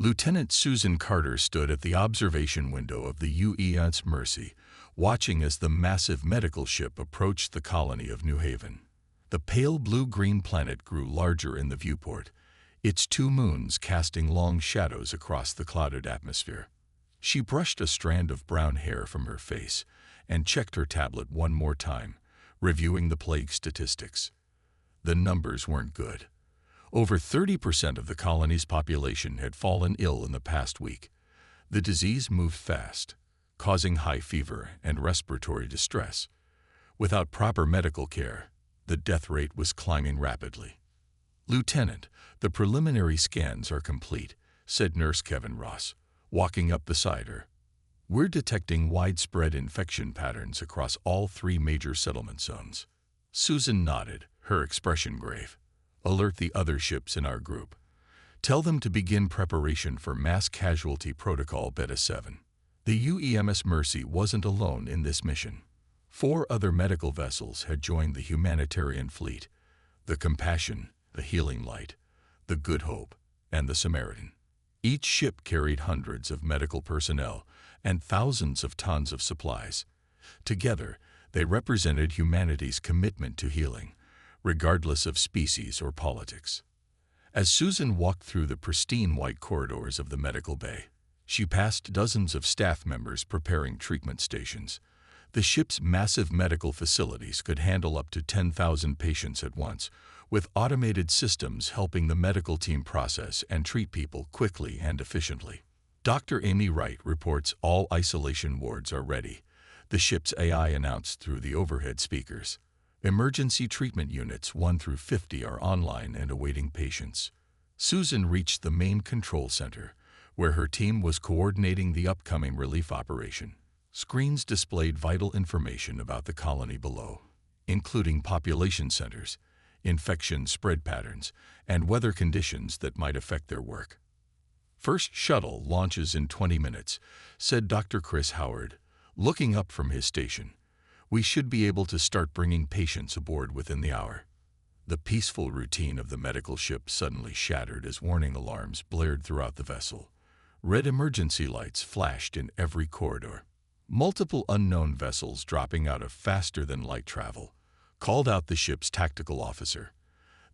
Lieutenant Susan Carter stood at the observation window of the UES Mercy, watching as the massive medical ship approached the colony of New Haven. The pale blue-green planet grew larger in the viewport, its two moons casting long shadows across the clouded atmosphere. She brushed a strand of brown hair from her face and checked her tablet one more time, reviewing the plague statistics. The numbers weren't good. Over 30% of the colony's population had fallen ill in the past week. The disease moved fast, causing high fever and respiratory distress. Without proper medical care, the death rate was climbing rapidly. "Lieutenant, the preliminary scans are complete," said Nurse Kevin Ross, walking up beside her. "We're detecting widespread infection patterns across all 3 major settlement zones." Susan nodded, her expression grave. "Alert the other ships in our group. Tell them to begin preparation for Mass Casualty Protocol Beta 7. The UEMS Mercy wasn't alone in this mission. 4 other medical vessels had joined the humanitarian fleet: the Compassion, the Healing Light, the Good Hope, and the Samaritan. Each ship carried hundreds of medical personnel and thousands of tons of supplies. Together, they represented humanity's commitment to healing, regardless of species or politics. As Susan walked through the pristine white corridors of the medical bay, she passed dozens of staff members preparing treatment stations. The ship's massive medical facilities could handle up to 10,000 patients at once, with automated systems helping the medical team process and treat people quickly and efficiently. Dr. Amy Wright reports all isolation wards are ready, the ship's AI announced through the overhead speakers. Emergency treatment units 1 through 50 are online and awaiting patients. Susan reached the main control center, where her team was coordinating the upcoming relief operation. Screens displayed vital information about the colony below, including population centers, infection spread patterns, and weather conditions that might affect their work. "First shuttle launches in 20 minutes, said Dr. Chris Howard, looking up from his station. "We should be able to start bringing patients aboard within the hour." The peaceful routine of the medical ship suddenly shattered as warning alarms blared throughout the vessel. Red emergency lights flashed in every corridor. Multiple unknown vessels dropping out of faster-than-light travel called out the ship's tactical officer.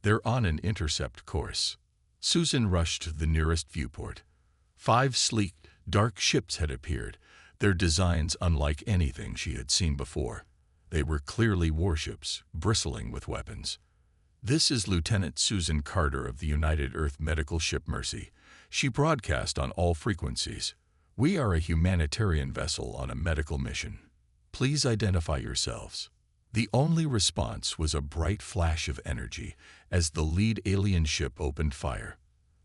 "They're on an intercept course." Susan rushed to the nearest viewport. 5 sleek, dark ships had appeared, their designs unlike anything she had seen before. They were clearly warships, bristling with weapons. "This is Lieutenant Susan Carter of the United Earth Medical Ship Mercy," she broadcast on all frequencies. "We are a humanitarian vessel on a medical mission. Please identify yourselves." The only response was a bright flash of energy as the lead alien ship opened fire.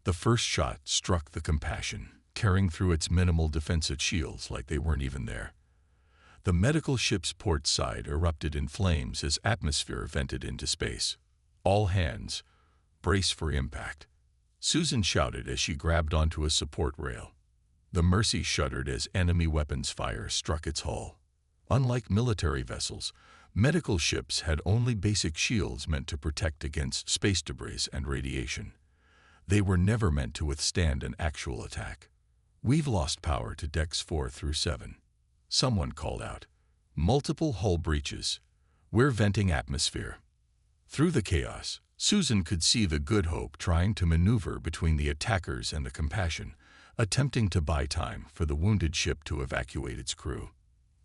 The first shot struck the Compassion, tearing through its minimal defensive shields like they weren't even there. The medical ship's port side erupted in flames as atmosphere vented into space. "All hands, brace for impact," Susan shouted as she grabbed onto a support rail. The Mercy shuddered as enemy weapons fire struck its hull. Unlike military vessels, medical ships had only basic shields meant to protect against space debris and radiation. They were never meant to withstand an actual attack. "We've lost power to decks 4 through 7. Someone called out. "Multiple hull breaches. We're venting atmosphere." Through the chaos, Susan could see the Good Hope trying to maneuver between the attackers and the Compassion, attempting to buy time for the wounded ship to evacuate its crew.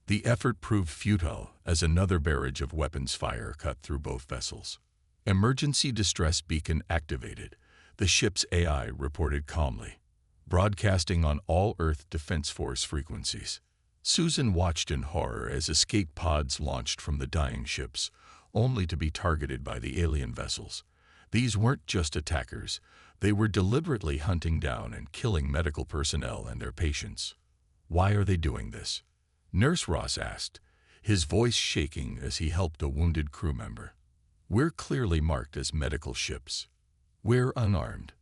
The effort proved futile as another barrage of weapons fire cut through both vessels. "Emergency distress beacon activated," the ship's AI reported calmly, broadcasting on all Earth Defense Force frequencies. Susan watched in horror as escape pods launched from the dying ships, only to be targeted by the alien vessels. These weren't just attackers, they were deliberately hunting down and killing medical personnel and their patients. "Why are they doing this?" Nurse Ross asked, his voice shaking as he helped a wounded crew member. "We're clearly marked as medical ships. We're unarmed."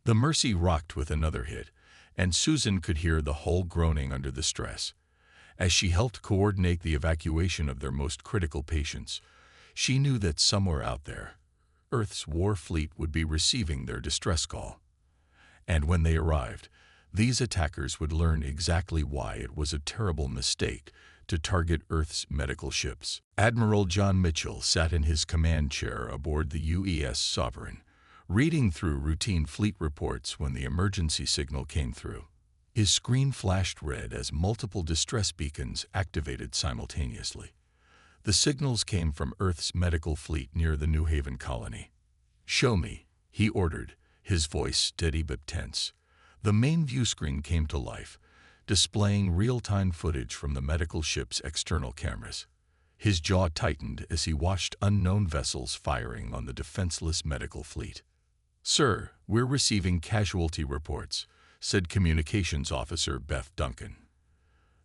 The Mercy rocked with another hit, and Susan could hear the hull groaning under the stress. As she helped coordinate the evacuation of their most critical patients, she knew that somewhere out there, Earth's war fleet would be receiving their distress call. And when they arrived, These attackers would learn exactly why it was a terrible mistake to target Earth's medical ships. Admiral John Mitchell sat in his command chair aboard the UES Sovereign, reading through routine fleet reports when the emergency signal came through. His screen flashed red as multiple distress beacons activated simultaneously. The signals came from Earth's medical fleet near the New Haven colony. "Show me," he ordered, his voice steady but tense. The main view screen came to life, displaying real-time footage from the medical ship's external cameras. His jaw tightened as he watched unknown vessels firing on the defenseless medical fleet. "Sir, we're receiving casualty reports," said Communications Officer Beth Duncan.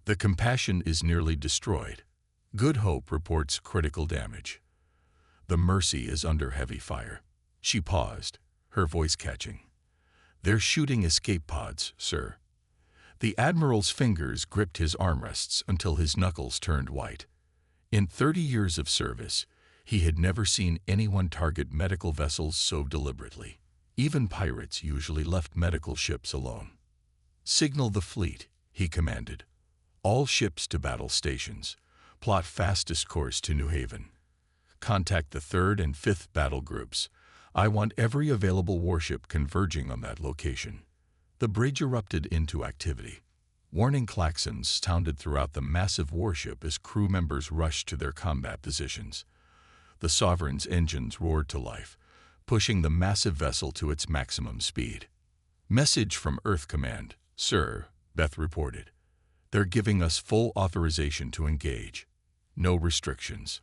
"The Compassion is nearly destroyed. Good Hope reports critical damage. The Mercy is under heavy fire." She paused, her voice catching. "They're shooting escape pods, sir." The Admiral's fingers gripped his armrests until his knuckles turned white. In 30 years of service, he had never seen anyone target medical vessels so deliberately. Even pirates usually left medical ships alone. "Signal the fleet," he commanded. "All ships to battle stations. Plot fastest course to New Haven. Contact the 3rd and 5th battle groups. I want every available warship converging on that location." The bridge erupted into activity. Warning klaxons sounded throughout the massive warship as crew members rushed to their combat positions. The Sovereign's engines roared to life, pushing the massive vessel to its maximum speed. "Message from Earth Command, sir," Beth reported. "They're giving us full authorization to engage. No restrictions."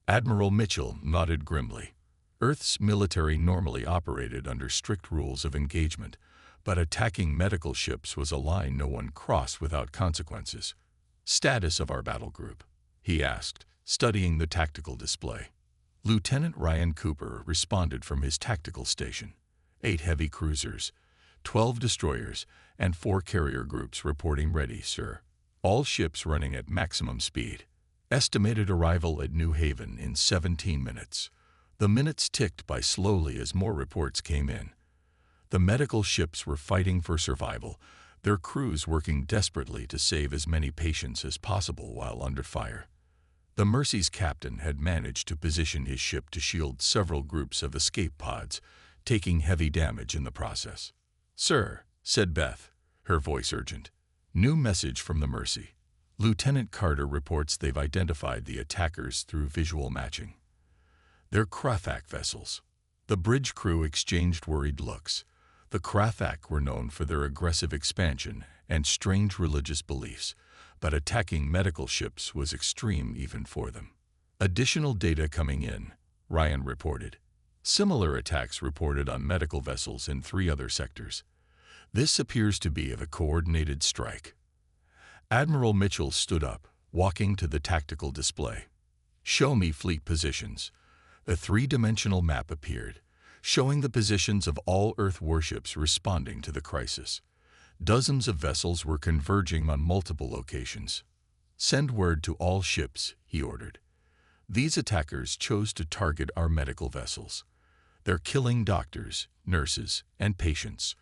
Admiral Mitchell nodded grimly. Earth's military normally operated under strict rules of engagement, but attacking medical ships was a line no one crossed without consequences. "Status of our battle group?" he asked, studying the tactical display. Lieutenant Ryan Cooper responded from his tactical station. 8 heavy cruisers, 12 destroyers, and 4 carrier groups reporting ready, sir. All ships running at maximum speed. Estimated arrival at New Haven in 17 minutes. The minutes ticked by slowly as more reports came in. The medical ships were fighting for survival, their crews working desperately to save as many patients as possible while under fire. The Mercy's captain had managed to position his ship to shield several groups of escape pods, taking heavy damage in the process. "Sir," said Beth, her voice urgent. "New message from the Mercy. Lieutenant Carter reports they've identified the attackers through visual matching. They're Krathak vessels." The bridge crew exchanged worried looks. The Krathak were known for their aggressive expansion and strange religious beliefs, but attacking medical ships was extreme even for them. "Additional data coming in," Ryan reported. "Similar attacks reported on medical vessels in 3 other sectors. This appears to be of a coordinated strike." Admiral Mitchell stood up, walking to the tactical display. "Show me fleet positions." A 3-dimensional map appeared, showing the positions of all Earth warships responding to the crisis. Dozens of vessels were converging on multiple locations. "Send word to all ships," he ordered. "These attackers chose to target our medical vessels. They're killing doctors, nurses, and patients.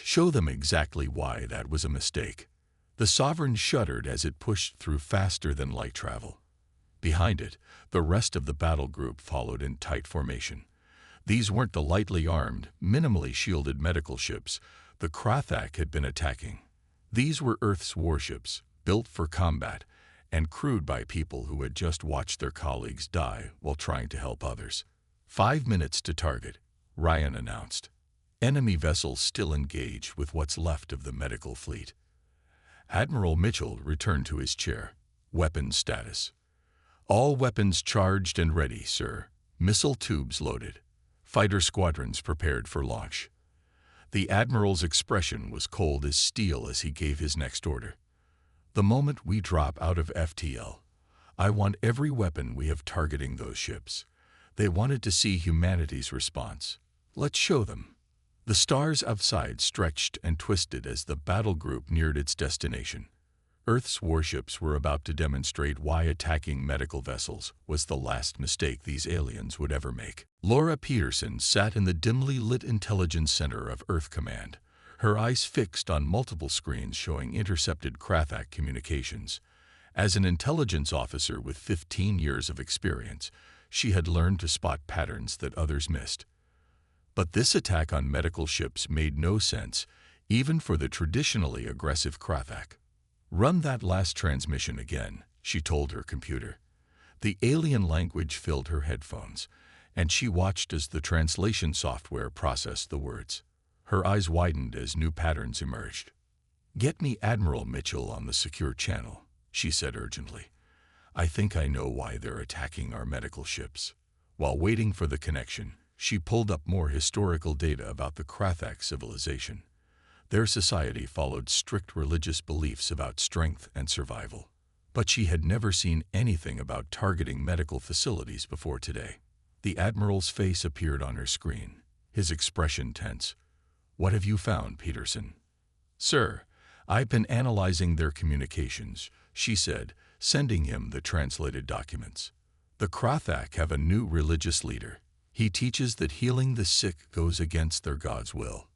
Show them exactly why that was a mistake." The Sovereign shuddered as it pushed through faster than light travel. Behind it, the rest of the battle group followed in tight formation. These weren't the lightly armed, minimally shielded medical ships the Krathak had been attacking. These were Earth's warships, built for combat, and crewed by people who had just watched their colleagues die while trying to help others. 5 minutes to target, Ryan announced. Enemy vessels still engaged with what's left of the medical fleet. Admiral Mitchell returned to his chair. "Weapons status." "All weapons charged and ready, sir. Missile tubes loaded. Fighter squadrons prepared for launch." The Admiral's expression was cold as steel as he gave his next order. "The moment we drop out of FTL, I want every weapon we have targeting those ships." They wanted to see humanity's response. Let's show them. The stars outside stretched and twisted as the battle group neared its destination. Earth's warships were about to demonstrate why attacking medical vessels was the last mistake these aliens would ever make. Laura Peterson sat in the dimly lit intelligence center of Earth Command, her eyes fixed on multiple screens showing intercepted Krathak communications. As an intelligence officer with 15 years of experience, she had learned to spot patterns that others missed. But this attack on medical ships made no sense, even for the traditionally aggressive Krathak. "Run that last transmission again," she told her computer. The alien language filled her headphones, and she watched as the translation software processed the words. Her eyes widened as new patterns emerged. "Get me Admiral Mitchell on the secure channel," she said urgently. "I think I know why they're attacking our medical ships." While waiting for the connection, she pulled up more historical data about the Krathak civilization. Their society followed strict religious beliefs about strength and survival. But she had never seen anything about targeting medical facilities before today. The Admiral's face appeared on her screen, his expression tense. "What have you found, Peterson?" "Sir, I've been analyzing their communications," she said, sending him the translated documents. "The Krathak have a new religious leader. He teaches that healing the sick goes against their God's will.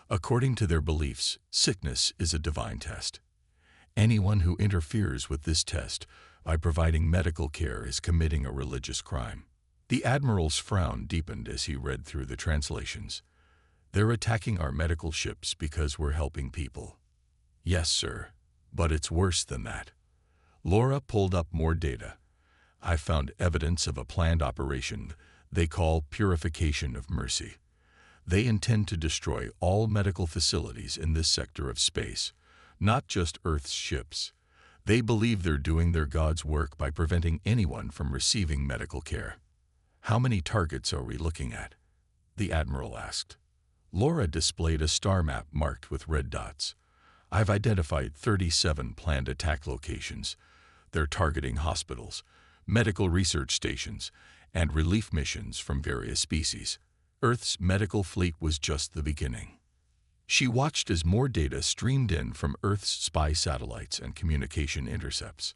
According to their beliefs, sickness is a divine test. Anyone who interferes with this test by providing medical care is committing a religious crime." The Admiral's frown deepened as he read through the translations. "They're attacking our medical ships because we're helping people." "Yes, sir, but it's worse than that." Laura pulled up more data. "I found evidence of a planned operation they call Purification of Mercy. They intend to destroy all medical facilities in this sector of space, not just Earth's ships. They believe they're doing their God's work by preventing anyone from receiving medical care." "How many targets are we looking at?" the Admiral asked. Laura displayed a star map marked with red dots. "I've identified 37 planned attack locations. They're targeting hospitals, medical research stations, and relief missions from various species. Earth's medical fleet was just the beginning." She watched as more data streamed in from Earth's spy satellites and communication intercepts.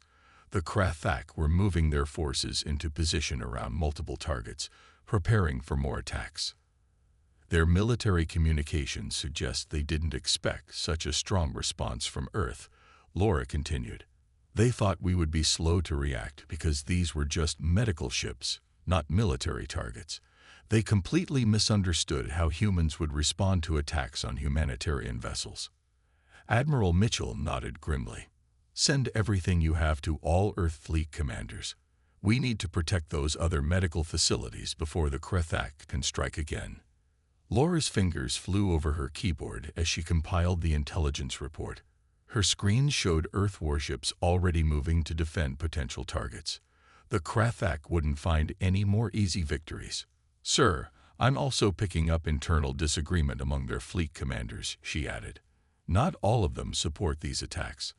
The Krathak were moving their forces into position around multiple targets, preparing for more attacks. "Their military communications suggest they didn't expect such a strong response from Earth," Laura continued. "They thought we would be slow to react because these were just medical ships, not military targets. They completely misunderstood how humans would respond to attacks on humanitarian vessels." Admiral Mitchell nodded grimly. "Send everything you have to all Earth fleet commanders. We need to protect those other medical facilities before the Krathak can strike again." Laura's fingers flew over her keyboard as she compiled the intelligence report. Her screen showed Earth warships already moving to defend potential targets. The Krathak wouldn't find any more easy victories. "Sir, I'm also picking up internal disagreement among their fleet commanders," she added. "Not all of them support these attacks.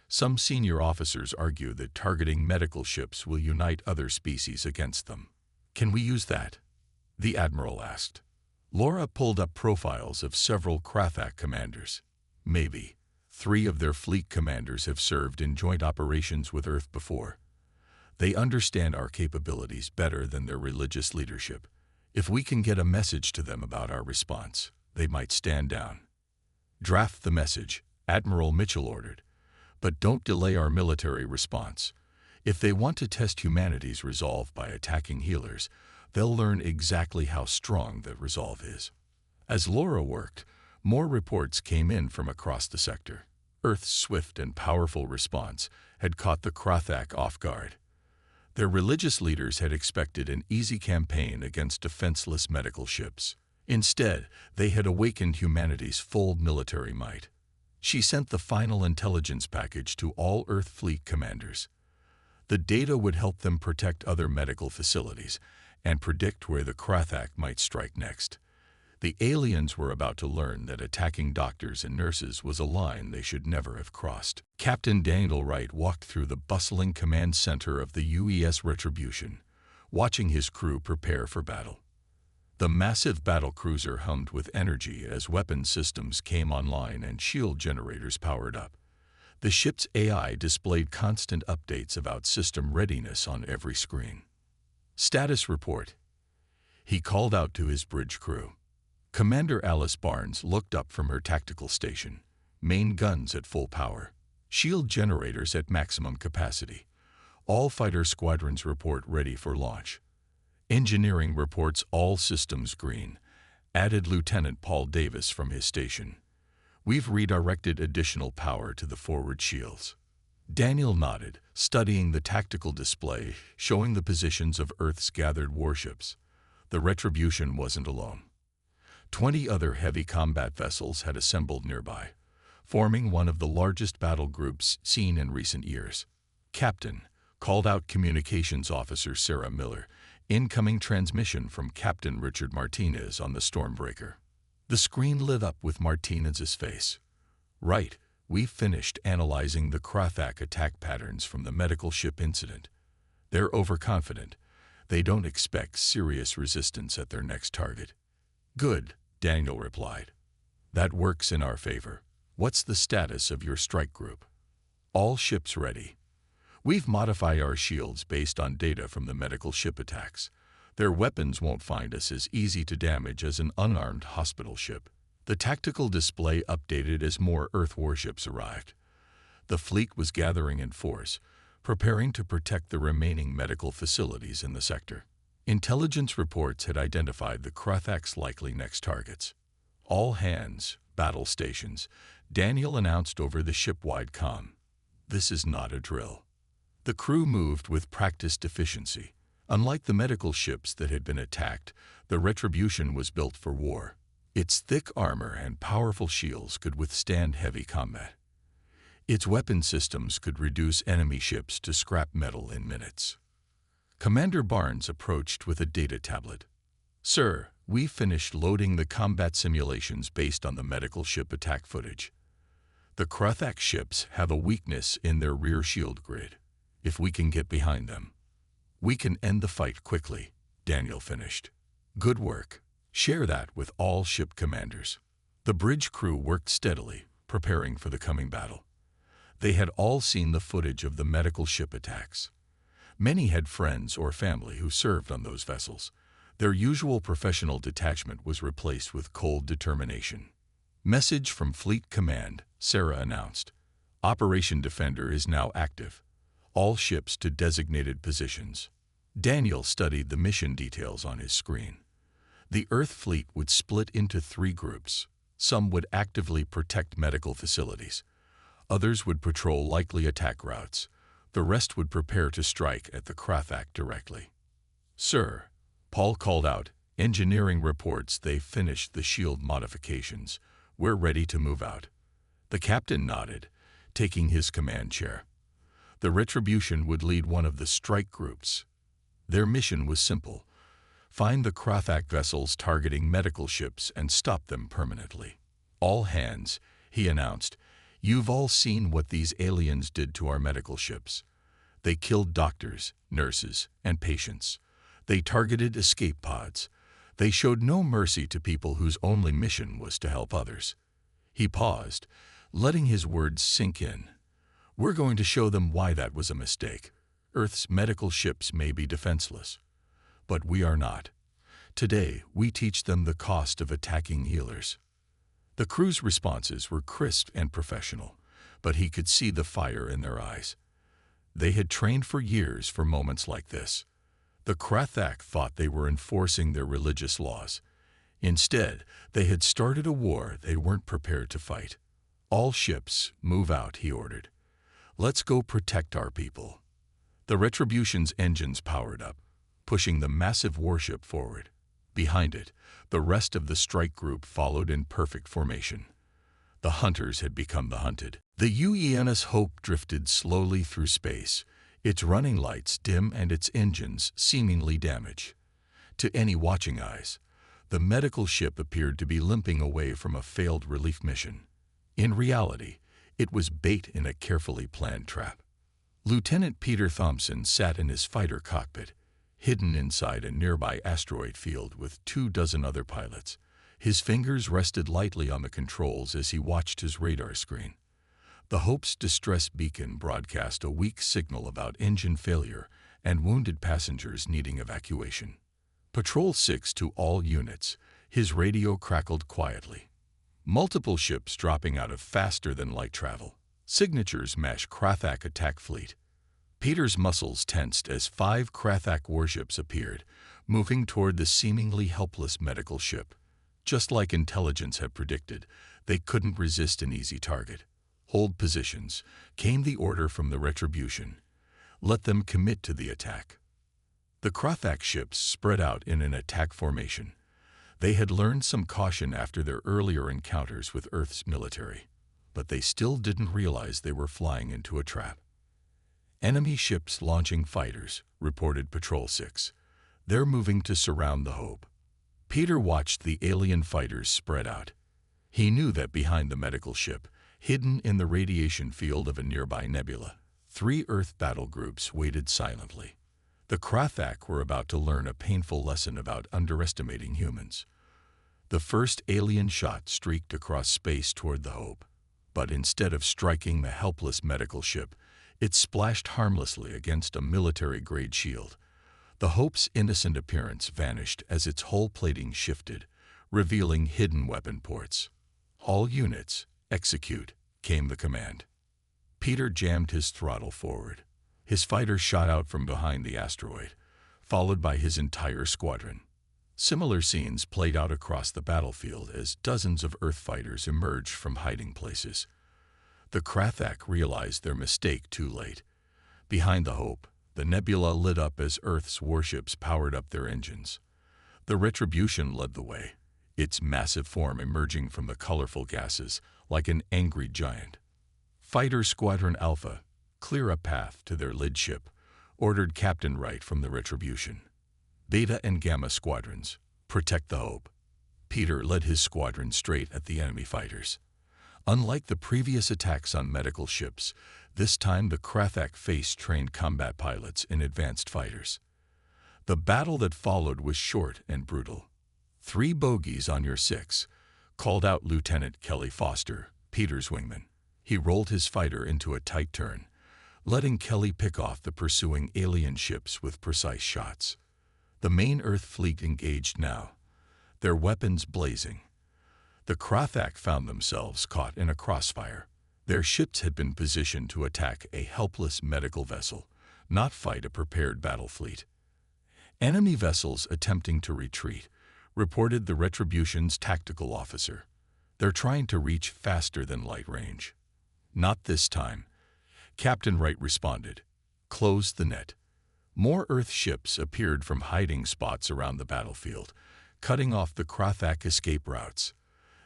Some senior officers argue that targeting medical ships will unite other species against them." "Can we use that?" the Admiral asked. Laura pulled up profiles of several Krathak commanders. "Maybe. 3 of their fleet commanders have served in joint operations with Earth before. They understand our capabilities better than their religious leadership. If we can get a message to them about our response, they might stand down." "Draft the message," Admiral Mitchell ordered. "But don't delay our military response. If they want to test humanity's resolve by attacking healers, they'll learn exactly how strong that resolve is." As Laura worked, more reports came in from across the sector. Earth's swift and powerful response had caught the Krathak off guard. Their religious leaders had expected an easy campaign against defenseless medical ships. Instead, they had awakened humanity's full military might. She sent the final intelligence package to all Earth fleet commanders. The data would help them protect other medical facilities and predict where the Krathak might strike next. The aliens were about to learn that attacking doctors and nurses was a line they should never have crossed. Captain Daniel Wright walked through the bustling command center of the UES Retribution, watching his crew prepare for battle. The massive battlecruiser hummed with energy as weapon systems came online and shield generators powered up. The ship's AI displayed constant updates about system readiness on every screen. "Status report," he called out to his bridge crew. Commander Alice Barnes looked up from her tactical station, main guns at full power, shield generators at maximum capacity. All fighter squadrons report ready for launch. Engineering reports all systems green, added Lieutenant Paul Davis from his station. We've redirected additional power to the forward shields. Daniel nodded, studying the tactical display showing the positions of Earth's gathered warships. The Retribution wasn't alone. 20 other heavy combat vessels had assembled nearby, forming one of the largest battle groups seen in recent years. "Captain," called out Communications Officer Sarah Miller, incoming transmission from Captain Richard Martinez on the Stormbreaker. The screen lit up with Martinez's face. "Right, we've finished analyzing the Krathak attack patterns from the medical ship incident. They're overconfident. They don't expect serious resistance at their next target." "Good," Daniel replied. "That works in our favor. What's the status of your strike group?" "All ships ready. We've modified our shields based on data from the medical ship attacks. Their weapons won't find us as easy to damage as an unarmed hospital ship." The tactical display updated as more Earth warships arrived. The fleet was gathering in force, preparing to protect the remaining medical facilities in the sector. Intelligence reports had identified the Krathak's likely next targets. "All hands, battle stations," Daniel announced over the ship-wide comm. "This is not a drill." The crew moved with practiced efficiency. Unlike the medical ships that had been attacked, the Retribution was built for war. Its thick armor and powerful shields could withstand heavy combat. Its weapon systems could reduce enemy ships to scrap metal in minutes. Commander Barnes approached with a data tablet. "Sir, we finished loading the combat simulations based on the medical ship attack footage. The Krathak ships have a weakness in their rear shield grid. If we can get behind them, we can end the fight quickly," Daniel finished. "Good work. Share that with all ship commanders." The bridge crew worked steadily, preparing for the coming battle. They had all seen the footage of the medical ship attacks. Many had friends or family who served on those vessels. Their usual professional detachment was replaced with cold determination. "Message from Fleet Command," Sarah announced. "Operation Defender is now active. All ships to designated positions." Daniel studied the mission details on his screen. The Earth fleet would split into 3 groups. Some would actively protect medical facilities. Others would patrol likely attack routes. The rest would prepare to strike at the Krathak directly. "Sir," Paul called out, "engineering reports they've finished the shield modifications. We're ready to move out." The captain nodded, taking his command chair. The Retribution would lead one of the strike groups. Their mission was simple: find the Krathak vessels targeting medical ships and stop them permanently. "All hands," he announced. "You've all seen what these aliens did to our medical ships. They killed doctors, nurses, and patients. They targeted escape pods. They showed no mercy to people whose only mission was to help others." He paused, letting his words sink in. "We're going to show them why that was a mistake. Earth's medical ships may be defenseless, but we are not. Today, we teach them the cost of attacking healers." The crew's responses were crisp and professional, but he could see the fire in their eyes. They had trained for years for moments like this. The Krathak thought they were enforcing their religious laws. Instead, they had started a war they weren't prepared to fight. "All ships, move out," he ordered. "Let's go protect our people." The Retribution's engines powered up, pushing the massive warship forward. Behind it, the rest of the strike group followed in perfect formation. The hunters had become the hunted. The UENS Hope drifted slowly through space, its running lights dim and its engines seemingly damaged. To any watching eyes, the medical ship appeared to be limping away from a failed relief mission. In reality, it was bait in a carefully planned trap. Lieutenant Peter Thompson sat in his fighter cockpit, hidden inside a nearby asteroid field with 24 other pilots. His fingers rested lightly on the controls as he watched his radar screen. The Hope's distress beacon broadcast a weak signal about engine failure and wounded passengers needing evacuation. "Patrol 6 to all units. His radio crackled quietly. Multiple ships dropping out of faster-than-light travel. Signatures match Krathak attack fleet. Peter's muscles tensed as 5 Krathak warships appeared, moving toward the seemingly helpless medical ship. Just like intelligence had predicted, they couldn't resist an easy target. Hold positions, came the order from the Retribution. Let them commit to the attack. The Krathak ships spread out in an attack formation. They had learned some caution after their earlier encounters with Earth's military, but they still didn't realize they were flying into a trap. Enemy ships launching fighters, reported Patrol 6. They're moving to surround the Hope. Peter watched the alien fighters spread out. He knew that behind the medical ship, hidden in the radiation field of a nearby nebula, 3 Earth battle groups waited silently. The Krathak were about to learn a painful lesson about underestimating humans. The first alien shot streaked across space toward the Hope, but instead of striking the helpless medical ship, it splashed harmlessly against a military-grade shield. The Hope's innocent appearance vanished as its hull plating shifted, revealing hidden weapon ports. "All units, execute," came the command. Peter jammed his throttle forward. His fighter shot out from behind the asteroid, followed by his entire squadron. Similar scenes played out across the battlefield as dozens of Earth fighters emerged from hiding places. The Krathak realized their mistake too late. Behind the Hope, the nebula lit up as Earth's warships powered up their engines. The Retribution led the way, its massive form emerging from the colorful gases like an angry giant. Fighter Squadron Alpha, clear a path to their lead ship, ordered Captain Wright from the Retribution. Beta and Gamma squadrons, protect the Hope. Peter led his squadron straight at the enemy fighters. Unlike the previous attacks on medical ships, this time the Krathak faced trained combat pilots in advanced fighters. The battle that followed was short and brutal. 3 bogeys on your 6, called out Lieutenant Kelly Foster, Peter's wingman. He rolled his fighter into a tight turn, letting Kelly pick off the pursuing alien ships with precise shots. The main Earth fleet engaged now, their weapons blazing. The Krathak found themselves caught in a crossfire. Their ships had been positioned to attack a helpless medical vessel, not fight a prepared battle fleet. Enemy vessels attempting to retreat, reported the Retribution's tactical officer. They're trying to reach faster than light range. Not this time. Captain Wright responded. Close the net. More Earth ships appeared from hiding spots around the battlefield, cutting off the Krathak escape routes.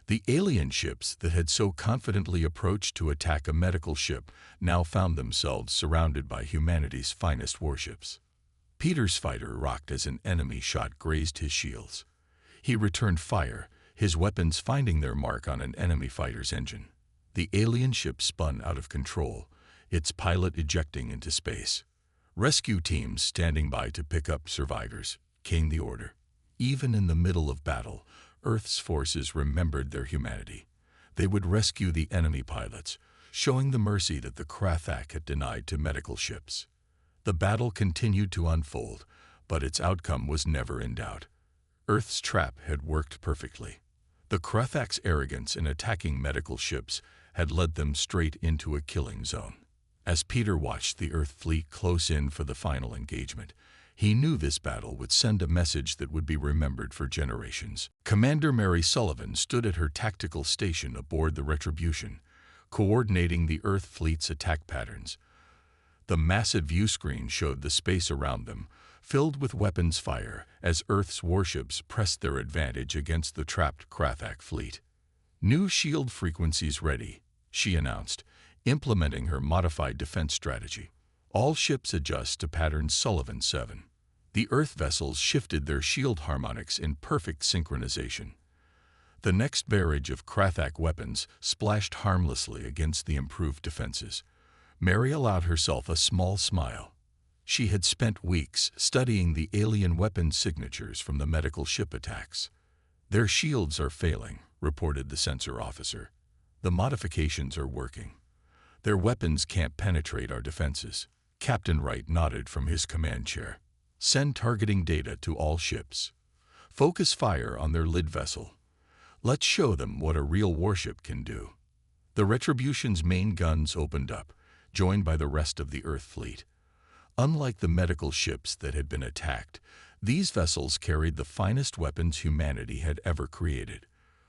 The alien ships that had so confidently approached to attack a medical ship now found themselves surrounded by humanity's finest warships. Peter's fighter rocked as an enemy shot grazed his shields. He returned fire, his weapons finding their mark on an enemy fighter's engine. The alien ship spun out of control, its pilot ejecting into space. Rescue teams standing by to pick up survivors, came the order. Even in the middle of battle, Earth's forces remembered their humanity. They would rescue the enemy pilots, showing the mercy that the Krathak had denied to medical ships. The battle continued to unfold, but its outcome was never in doubt. Earth's trap had worked perfectly. The Krathak's arrogance in attacking medical ships had led them straight into a killing zone. As Peter watched the Earth fleet close in for the final engagement, he knew this battle would send a message that would be remembered for generations. Commander Mary Sullivan stood at her tactical station aboard the Retribution, coordinating the Earth fleet's attack patterns. The massive view screen showed the space around them, filled with weapons fire as Earth's warships pressed their advantage against the trapped Krathak fleet. New shield frequencies ready, she announced, implementing her modified defense strategy. All ships adjust to pattern Sullivan 7. The Earth vessels shifted their shield harmonics in perfect synchronization. The next barrage of Krathak weapons splashed harmlessly against the improved defenses. Mary allowed herself a small smile. She had spent weeks studying the alien weapon signatures from the medical ship attacks. Their shields are failing, reported the sensor officer. The modifications are working. Their weapons can't penetrate our defenses. Captain Wright nodded from his command chair. Send targeting data to all ships. Focus fire on their lid vessel. Let's show them what a real warship can do. The Retribution's main guns opened up, joined by the rest of the Earth fleet. Unlike the medical ships that had been attacked, these vessels carried the finest weapons humanity had ever created.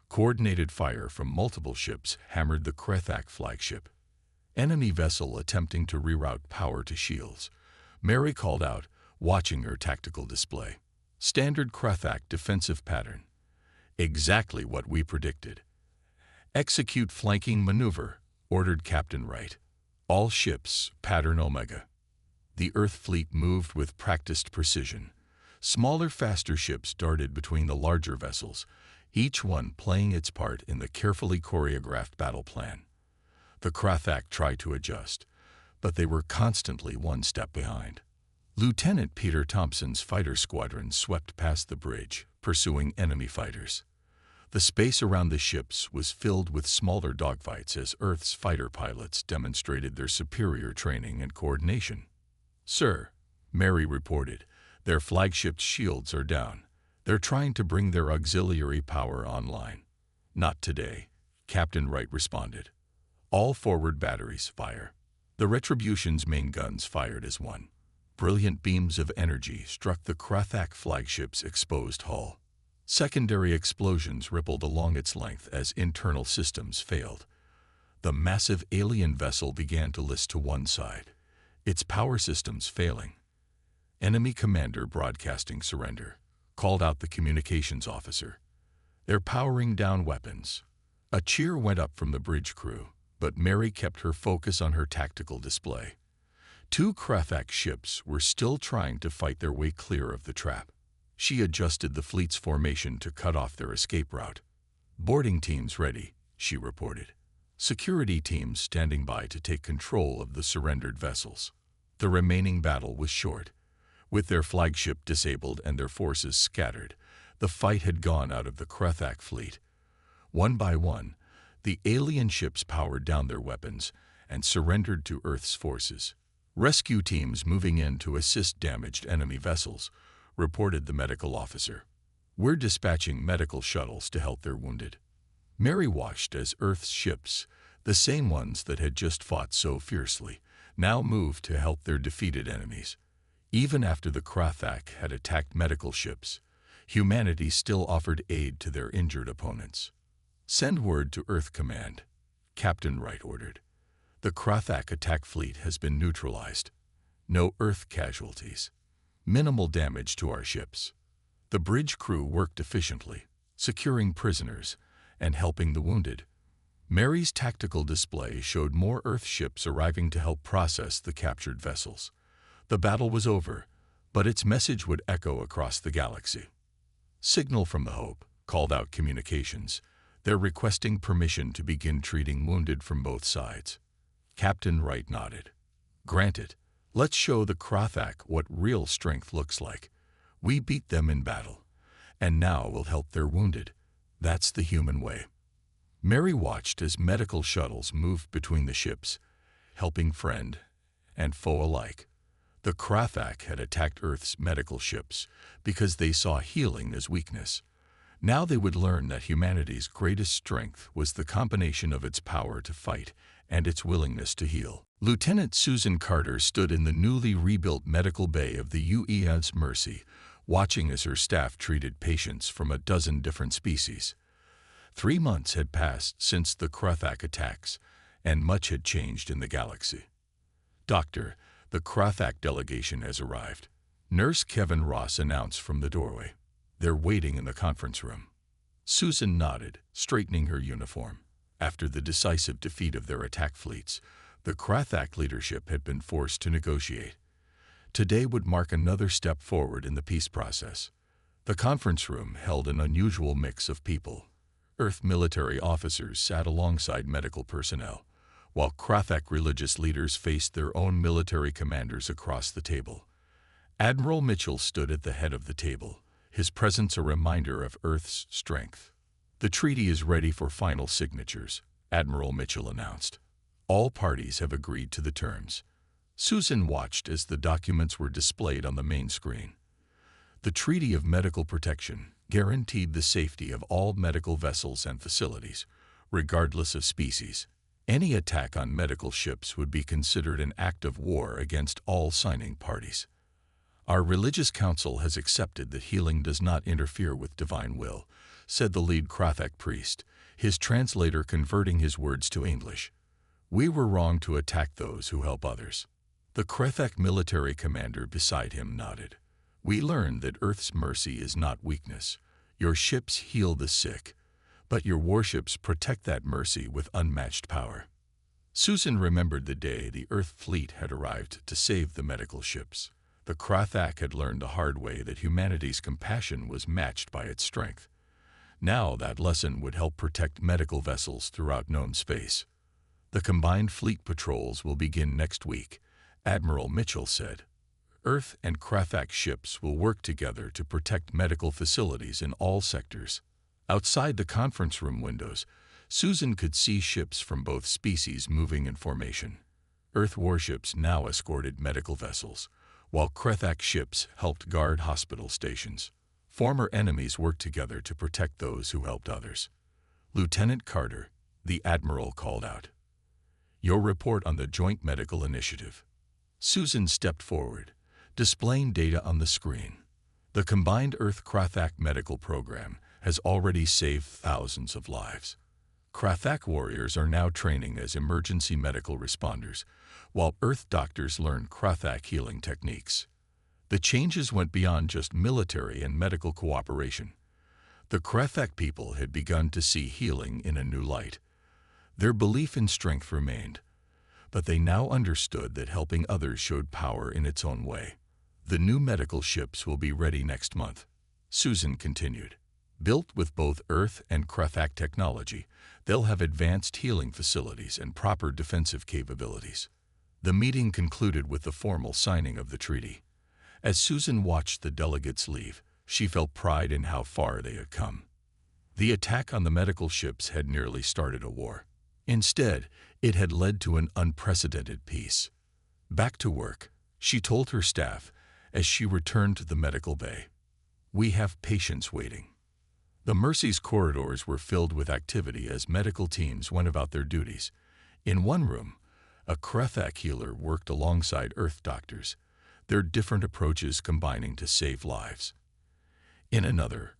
Coordinated fire from multiple ships hammered the Krethak flagship. Enemy vessel attempting to reroute power to shields. Mary called out, watching her tactical display. Standard Krethak defensive pattern. Exactly what we predicted. Execute flanking maneuver, ordered Captain Wright. All ships, pattern Omega. The Earth fleet moved with practiced precision. Smaller, faster ships darted between the larger vessels, each one playing its part in the carefully choreographed battle plan. The Krethak tried to adjust, but they were constantly one step behind. Lieutenant Peter Thompson's fighter squadron swept past the bridge, pursuing enemy fighters. The space around the ships was filled with smaller dogfights as Earth's fighter pilots demonstrated their superior training and coordination. "Sir," Mary reported, "their flagship's shields are down. They're trying to bring their auxiliary power online." "Not today," Captain Wright responded. "All forward batteries fire." The Retribution's main guns fired as one. Brilliant beams of energy struck the Krethak flagship's exposed hull. Secondary explosions rippled along its length as internal systems failed. The massive alien vessel began to list to one side, its power systems failing. Enemy commander broadcasting surrender, called out the communications officer. "They're powering down weapons." A cheer went up from the bridge crew, but Mary kept her focus on her tactical display. Two Krethak ships were still trying to fight their way clear of the trap. She adjusted the fleet's formation to cut off their escape route. "Boarding teams ready," she reported. Security teams standing by to take control of the surrendered vessels. The remaining battle was short. With their flagship disabled and their forces scattered, the fight had gone out of the Krethak fleet. One by one, the alien ships powered down their weapons and surrendered to Earth's forces. Rescue teams moving in to assist damaged enemy vessels, reported the medical officer. "We're dispatching medical shuttles to help their wounded." Mary watched as Earth's ships, the same ones that had just fought so fiercely, now moved to help their defeated enemies. Even after the Krethak had attacked medical ships, humanity still offered aid to their injured opponents. "Send word to Earth Command," Captain Wright ordered. "The Krethak attack fleet has been neutralized. No Earth casualties. Minimal damage to our ships." The bridge crew worked efficiently, securing prisoners and helping the wounded. Mary's tactical display showed more Earth ships arriving to help process the captured vessels. The battle was over, but its message would echo across the galaxy. "Signal from the Hope," called out communications. "They're requesting permission to begin treating wounded from both sides." Captain Wright nodded. "Granted. Let's show the Krethak what real strength looks like. We beat them in battle, and now we'll help their wounded. That's the human way." Mary watched as medical shuttles moved between the ships, helping friend and foe alike. The Krethak had attacked Earth's medical ships because they saw healing as weakness. Now they would learn that humanity's greatest strength was the combination of its power to fight and its willingness to heal. Lieutenant Susan Carter stood in the newly rebuilt medical bay of the UES Mercy, watching as her staff treated patients from a dozen different species. 3 months had passed since the Krethak attacks, and much had changed in the galaxy. "Doctor, the Krethak delegation has arrived," Nurse Kevin Ross announced from the doorway. "They're waiting in the conference room." Susan nodded, straightening her uniform. After the decisive defeat of their attack fleets, the Krethak leadership had been forced to negotiate. Today would mark another step forward in the peace process. The conference room held an unusual mix of people. Earth military officers sat alongside medical personnel, while Krethak religious leaders faced their own military commanders across the table. Admiral Mitchell stood at the head of the table, his presence a reminder of Earth's strength. "The treaty is ready for final signatures," Admiral Mitchell announced. "All parties have agreed to the terms." Susan watched as the documents were displayed on the main screen. The Treaty of Medical Protection, guaranteed the safety of all medical vessels and facilities, regardless of species. Any attack on medical ships would be considered an act of war against all signing parties. Our religious council has accepted that healing does not interfere with divine will, said the lead Krathak priest, his translator converting his words to English. We were wrong to attack those who help others. The Krathak military commander beside him nodded. We learned that Earth's mercy is not weakness. Your ships heal the sick, but your warships protect that mercy with unmatched power. Susan remembered the day the Earth fleet had arrived to save the medical ships. The Krathak had learned the hard way that humanity's compassion was matched by its strength. Now that lesson would help protect medical vessels throughout known space. The combined fleet patrols will begin next week, Admiral Mitchell said. Earth and Krathak ships will work together to protect medical facilities in all sectors. Outside the conference room windows, Susan could see ships from both species moving in formation. Earth warships now escorted medical vessels, while Krathak ships helped guard hospital stations. Former enemies worked together to protect those who helped others. Lieutenant Carter, the Admiral called out. Your report on the Joint Medical Initiative. Susan stepped forward, displaying data on the screen. The combined Earth-Krathak medical program has already saved thousands of lives. Krathak warriors are now training as emergency medical responders, while Earth doctors learn Krathak healing techniques. The changes went beyond just military and medical cooperation. The Krathak people had begun to see healing in a new light. Their belief in strength remained, but they now understood that helping others showed power in its own way. The new medical ships will be ready next month, Susan continued. Built with both Earth and Krathak technology, they'll have advanced healing facilities and proper defensive capabilities. The meeting concluded with the formal signing of the treaty. As Susan watched the delegates leave, she felt pride in how far they had come. The attack on the medical ships had nearly started a war. Instead, it had led to an unprecedented peace. Back to work, she told her staff as she returned to the medical bay. We have patients waiting. The Mercy's corridors were filled with activity as medical teams went about their duties. In one room, a Krathak healer worked alongside Earth doctors, their different approaches combining to save lives. In another,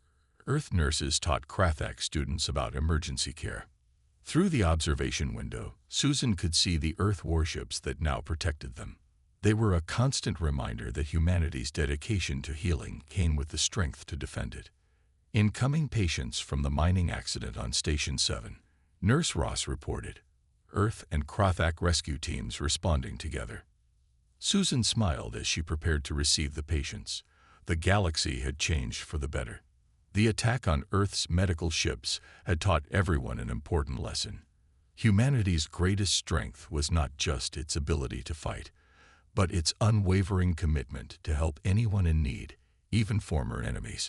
Earth nurses taught Krathak students about emergency care. Through the observation window, Susan could see the Earth warships that now protected them. They were a constant reminder that humanity's dedication to healing came with the strength to defend it. Incoming patients from the mining accident on Station 7, Nurse Ross reported. Earth and Krathak rescue teams responding together. Susan smiled as she prepared to receive the patients. The galaxy had changed for the better. The attack on Earth's medical ships had taught everyone an important lesson. Humanity's greatest strength was not just its ability to fight, but its unwavering commitment to help anyone in need, even former enemies.